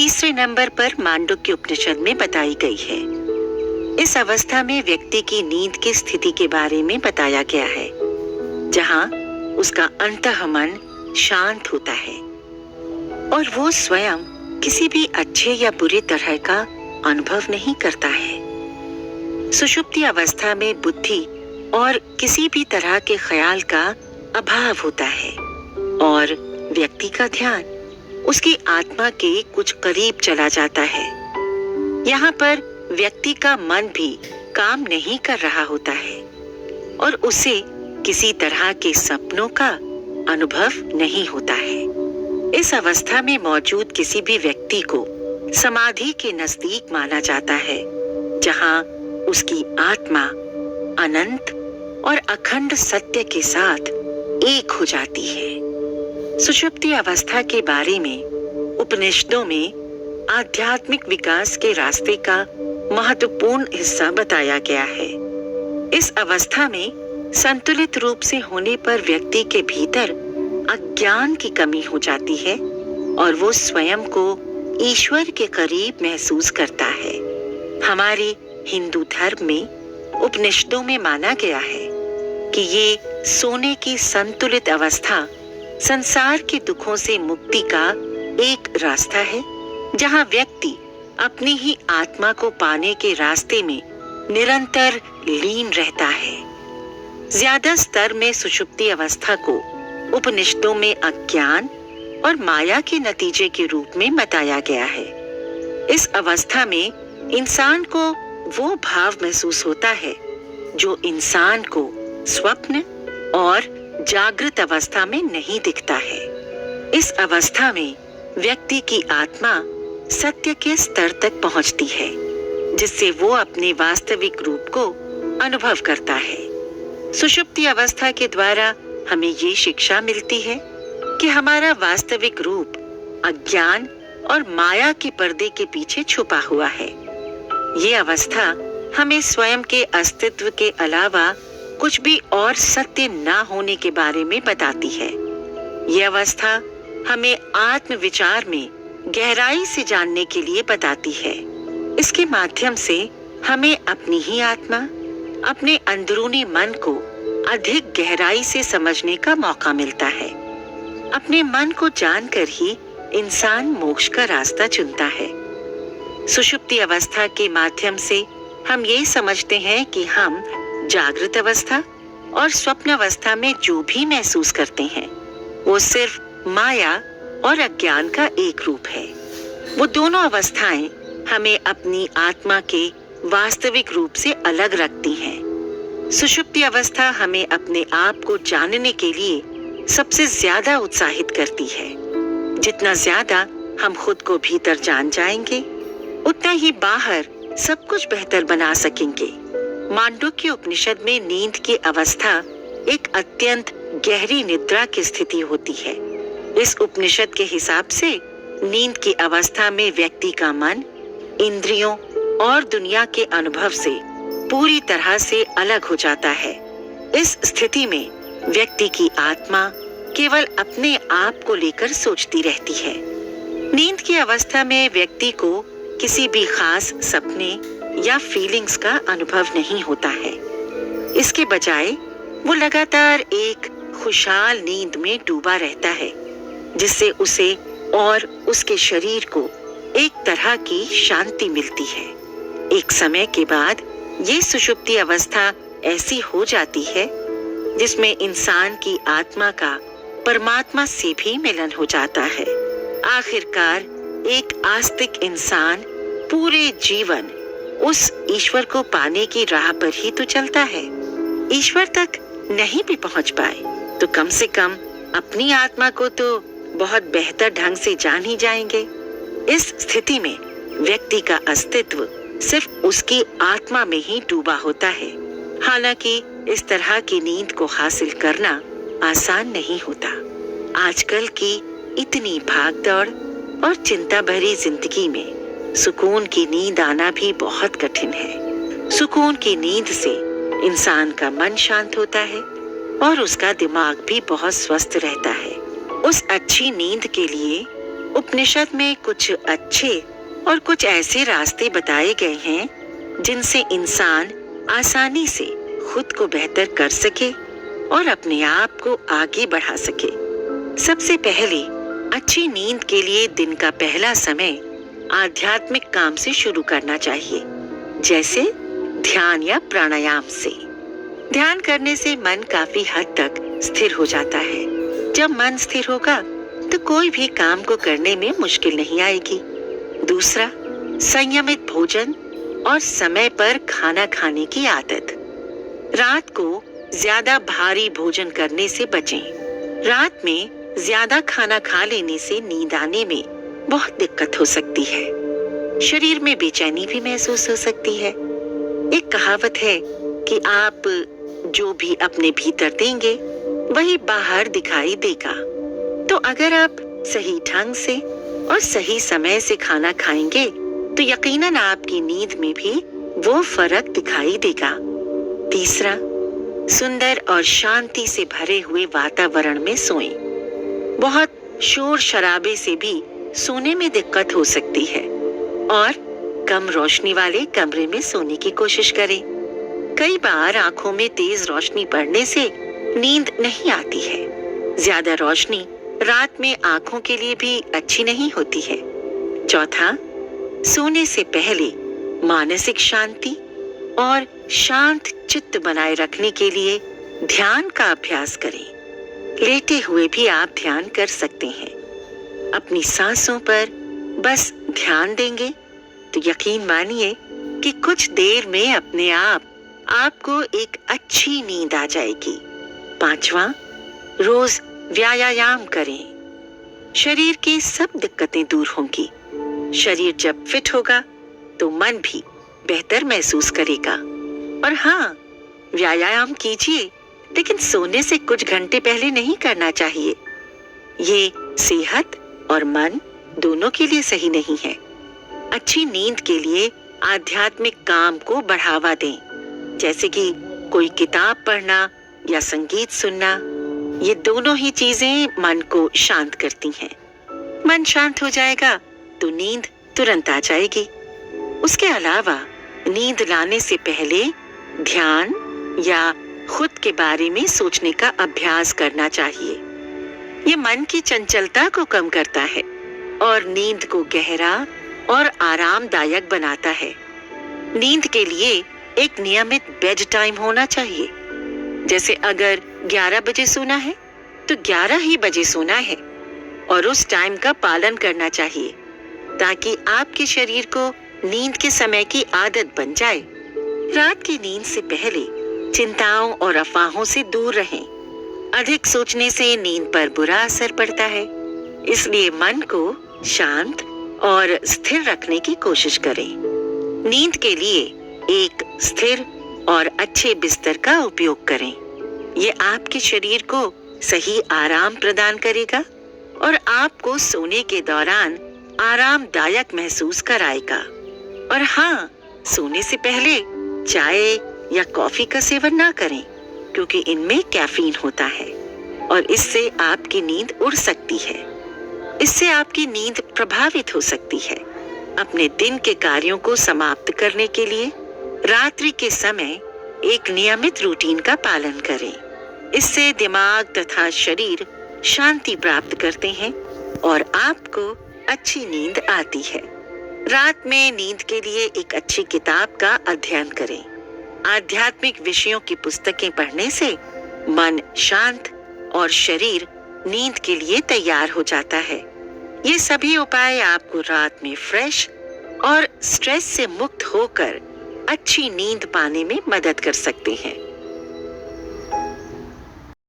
तीसरे नंबर पर मांडुक्य उपनिषद में बताई गई है। इस अवस्था में व्यक्ति की नींद की स्थिति के बारे में बताया गया है, जहां उसका अंतःमन शांत होता है और वो स्वयं किसी भी अच्छे या बुरे तरह का अनुभव नहीं करता है। सुषुप्ति अवस्था में बुद्धि और किसी भी तरह के ख्याल का अभाव होता है और व्यक्ति का ध्यान उसकी आत्मा के कुछ करीब चला जाता है। यहाँ पर व्यक्ति का मन भी काम नहीं कर रहा होता है और उसे किसी तरह के सपनों का अनुभव नहीं होता है। इस अवस्था में मौजूद किसी भी व्यक्ति को समाधि के नजदीक माना जाता है, जहाँ उसकी आत्मा अनंत और अखंड सत्य के साथ एक हो जाती है। सुषुप्ति अवस्था के बारे में उपनिषदों में आध्यात्मिक विकास के रास्ते का महत्वपूर्ण हिस्सा बताया गया है। इस अवस्था में संतुलित रूप से होने पर व्यक्ति के भीतर अज्ञान की कमी हो जाती है और वो स्वयं को ईश्वर के करीब महसूस करता है। हमारे हिंदू धर्म में उपनिषदों में माना गया है कि ये सोने की संतुलित अवस्था संसार के दुखों से मुक्ति का एक रास्ता है, जहां व्यक्ति अपनी ही आत्मा को पाने के रास्ते में निरंतर लीन रहता है। ज्यादा स्तर में सुषुप्ति अवस्था को उपनिषदों में अज्ञान और माया के नतीजे के रूप में बताया गया है। इस अवस्था में इंसान को वो भाव महसूस होता है जो इंसान को स्वप्न और जागृत अवस्था में नहीं दिखता है। इस अवस्था में व्यक्ति की आत्मा सत्य के स्तर तक पहुंचती है, जिससे वो अपने वास्तविक रूप को अनुभव करता है। सुषुप्ति अवस्था के द्वारा हमें ये शिक्षा मिलती है कि हमारा वास्तविक रूप अज्ञान और माया के पर्दे के पीछे छुपा हुआ है। ये अवस्था हमें स्वयं के अस्तित्व के अलावा कुछ भी और सत्य ना होने के बारे में बताती है। ये अवस्था हमें आत्म विचार में गहराई से जानने के लिए बताती है। इसके माध्यम से हमें अपनी ही आत्मा, अपने अंदरूनी मन को अधिक गहराई से समझने का मौका मिलता है। अपने मन को जानकर ही इंसान मोक्ष का रास्ता चुनता है। सुषुप्ति अवस्था के माध्यम से हम ये समझते हैं कि हम जागृत अवस्था और स्वप्न अवस्था में जो भी महसूस करते हैं वो सिर्फ माया और अज्ञान का एक रूप है। वो दोनों अवस्थाएं हमें अपनी आत्मा के वास्तविक रूप से अलग रखती हैं। सुषुप्ति अवस्था हमें अपने आप को जानने के लिए सबसे ज्यादा उत्साहित करती है। जितना ज्यादा हम खुद को भीतर जान जाएंगे, उतना ही बाहर सब कुछ बेहतर बना सकेंगे। मांडुक्य उपनिषद में नींद की अवस्था एक अत्यंत गहरी निद्रा की स्थिति होती है। इस उपनिषद के हिसाब से नींद की अवस्था में व्यक्ति का मन इंद्रियों और दुनिया के अनुभव से पूरी तरह से अलग हो जाता है। इस स्थिति में व्यक्ति की आत्मा केवल अपने आप को लेकर सोचती रहती है। नींद की अवस्था में व्यक्ति को किसी भी खास सपने या फीलिंग्स का अनुभव नहीं होता है। इसके बजाय वो लगातार एक खुशहाल नींद में डूबा रहता है, जिससे उसे और उसके शरीर को एक तरह की शांति मिलती है। एक समय के बाद ये सुषुप्ति अवस्था ऐसी हो जाती है जिसमें इंसान की आत्मा का परमात्मा से भी मिलन हो जाता है। आखिरकार एक आस्तिक इंसान पूरे जीवन उस ईश्वर को पाने की राह पर ही तो चलता है। ईश्वर तक नहीं भी पहुंच पाए तो कम से कम अपनी आत्मा को तो बहुत बेहतर ढंग से जान ही जाएंगे। इस स्थिति में व्यक्ति का अस्तित्व सिर्फ उसकी आत्मा में ही डूबा होता है। हालांकि इस तरह की नींद को हासिल करना आसान नहीं होता। आजकल की इतनी भागदौड़ और चिंता भरी जिंदगी में सुकून की नींद आना भी बहुत कठिन है। सुकून की नींद से इंसान का मन शांत होता है और उसका दिमाग भी बहुत स्वस्थ रहता है। उस अच्छी नींद के लिए उपनिषद में कुछ अच्छे और कुछ ऐसे रास्ते बताए गए हैं जिनसे इंसान आसानी से खुद को बेहतर कर सके और अपने आप को आगे बढ़ा सके। सबसे पहले अच्छी नींद के लिए दिन का पहला समय आध्यात्मिक काम से शुरू करना चाहिए, जैसे ध्यान या प्राणायाम से। ध्यान करने से मन काफी हद तक स्थिर हो जाता है। जब मन स्थिर होगा तो कोई भी काम को करने में मुश्किल नहीं आएगी। दूसरा, संयमित भोजन और समय पर खाना खाने की आदत। रात को ज्यादा भारी भोजन करने से बचें। रात में ज्यादा खाना खा लेने से नींद आने में बहुत दिक्कत हो सकती है। शरीर में बेचैनी भी महसूस हो सकती है। एक कहावत है कि आप जो भी अपने भीतर देंगे वही बाहर दिखाई देगा। तो अगर आप सही ढंग से और सही समय से खाना खाएंगे तो यकीनन आपकी नींद में भी वो फर्क दिखाई देगा। तीसरा, सुंदर और शांति से भरे हुए वातावरण में सोएं। बहुत शोर शराबे से भी सोने में दिक्कत हो सकती है और कम रोशनी वाले कमरे में सोने की कोशिश करें। कई बार आंखों में तेज रोशनी पड़ने से नींद नहीं आती है। ज्यादा रोशनी रात में आंखों के लिए भी अच्छी नहीं होती है। चौथा, सोने से पहले मानसिक शांति और शांत चित्त बनाए रखने के लिए ध्यान का अभ्यास करें। लेटे हुए भी आप ध्यान कर सकते हैं। अपनी सांसों पर बस ध्यान देंगे तो यकीन मानिए कि कुछ देर में अपने आप आपको एक अच्छी नींद आ जाएगी। पांचवा, रोज व्यायाम करें। शरीर की सब दिक्कतें दूर होंगी। शरीर जब फिट होगा तो मन भी बेहतर महसूस करेगा। और हाँ, व्यायाम कीजिए, लेकिन सोने से कुछ घंटे पहले नहीं करना चाहिए। ये सेहत और मन दोनों के लिए सही नहीं है। अच्छी नींद के लिए आध्यात्मिक काम को बढ़ावा दें, जैसे कि कोई किताब पढ़ना या संगीत सुनना। ये दोनों ही चीजें मन को शांत करती हैं। मन शांत हो जाएगा तो नींद तुरंत आ जाएगी। उसके अलावा नींद लाने से पहले ध्यान या खुद के बारे में सोचने का अभ्यास करना चाहिए। ये मन की चंचलता को कम करता है और नींद को गहरा और आरामदायक बनाता है। नींद के लिए एक नियमित बेड टाइम होना चाहिए। जैसे अगर 11 बजे सोना है तो 11 ही बजे सोना है और उस टाइम का पालन करना चाहिए, ताकि आपके शरीर को नींद के समय की आदत बन जाए। रात की नींद से पहले चिंताओं और अफवाहों से दूर रहें। अधिक सोचने से नींद पर बुरा असर पड़ता है, इसलिए मन को शांत और स्थिर रखने की कोशिश करें। नींद के लिए एक स्थिर और अच्छे बिस्तर का उपयोग करें। ये आपके शरीर को सही आराम प्रदान करेगा और आपको सोने के दौरान आरामदायक महसूस कराएगा। और हाँ, सोने से पहले चाय या कॉफी का सेवन ना करें, क्योंकि इनमें कैफीन होता है और इससे आपकी नींद उड़ सकती है। इससे आपकी नींद प्रभावित हो सकती है। अपने दिन के कार्यों को समाप्त करने के लिए रात्रि के समय एक नियमित रूटीन का पालन करें। इससे दिमाग तथा शरीर शांति प्राप्त करते हैं और आपको अच्छी नींद आती है। रात में नींद के लिए एक अच्छी किताब का अध्ययन करें। आध्यात्मिक विषयों की पुस्तकें पढ़ने से मन शांत और शरीर नींद के लिए तैयार हो जाता है। ये सभी उपाय आपको रात में फ्रेश और स्ट्रेस से मुक्त होकर अच्छी नींद पाने में मदद कर सकते हैं।